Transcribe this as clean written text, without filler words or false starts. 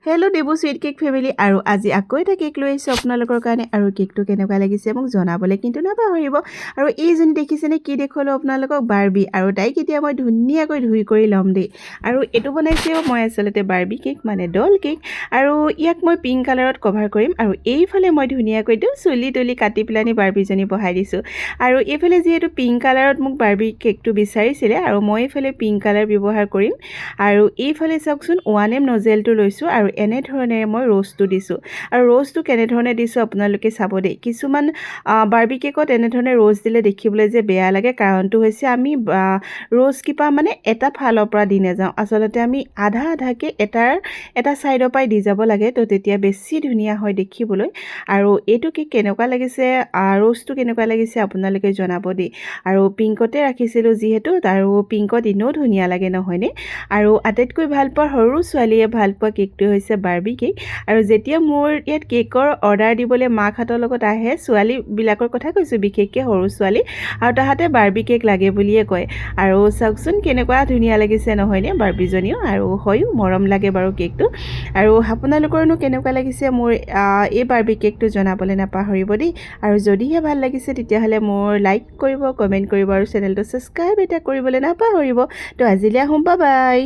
hello' Debu sweet cake family আৰু আজি আকৌ এটা কেক লৈ আহিছোঁ আপোনালোকৰ কাৰণে আৰু কেকটো কেনেকুৱা লাগিছে মোক জনাবলৈ কিন্তু নাপাহৰিব আৰু এইজনী দেখিছেনে কি দেখুৱালোঁ আপোনালোকক বাৰ্বি আৰু তাইক এতিয়া মই ধুনীয়াকৈ ধুই কৰি ল'ম দেই আৰু এইটো বনাইছোঁ মই আচলতে বাৰ্বি কেক মানে ডল কেক আৰু ইয়াক মই পিংক কালাৰত কভাৰ কৰিম আৰু এইফালে মই ধুনীয়াকৈ একদম চুলি তুলি কাটি পেলানি বাৰ্বিজনী বহাই দিছোঁ আৰু এইফালে যিহেতু পিংক কালাৰত মোক বাৰ্বি কেকটো বিচাৰিছিলে আৰু মই এইফালে পিংক কালাৰ ব্যৱহাৰ কৰিম আৰু এইফালে চাওকচোন 1M নজেলটো লৈছোঁ আৰু এনেধৰণেৰে মই ৰ'জটো দিছোঁ আৰু ৰ'জটো কেনেধৰণে দিছোঁ আপোনালোকে চাব দেই কিছুমান বাৰ্বি কেকত এনেধৰণে ৰ'জ দিলে দেখিবলৈ যে বেয়া লাগে কাৰণটো হৈছে আমি ৰ'জ কিপা মানে এটা ফালৰ পৰা দি নাযাওঁ আচলতে আমি আধা আধাকৈ এটা ছাইডৰ পৰাই দি যাব লাগে তো তেতিয়া বেছি ধুনীয়া হয় দেখিবলৈ আৰু এইটো কেক কেনেকুৱা লাগিছে ৰ'জটো কেনেকুৱা লাগিছে আপোনালোকে জনাব দেই আৰু পিংকতে ৰাখিছিলোঁ যিহেতু আৰু পিংকত এনেও ধুনীয়া লাগে নহয়নে আৰু আটাইতকৈ ভাল পোৱা সৰু ছোৱালীয়ে ভাল পোৱা কেকটো হৈছে বাৰ্বি কেক আৰু যেতিয়া মোৰ ইয়াত কেকৰ অৰ্ডাৰ দিবলৈ মাকহঁতৰ লগত আহে ছোৱালীবিলাকৰ কথা কৈছোঁ বিশেষকৈ সৰু ছোৱালী আৰু তাহাঁতে বাৰ্বি কেক লাগে বুলিয়ে কয় আৰু চাওকচোন কেনেকুৱা ধুনীয়া লাগিছে নহয়নে বাৰ্বিজনীও আৰু হয়ো মৰম লাগে বাৰু কেকটো আৰু আপোনালোকৰনো কেনেকুৱা লাগিছে মোৰ এই বাৰ্বি কেকটো জনাবলৈ নাপাহৰিব দেই আৰু যদিহে ভাল লাগিছে তেতিয়াহ'লে মোৰ লাইক কৰিব কমেণ্ট কৰিব আৰু চেনেলটো ছাবস্ক্ৰাইব এটা কৰিবলৈ নাপাহৰিব তো আজিলৈ আহোঁ বাই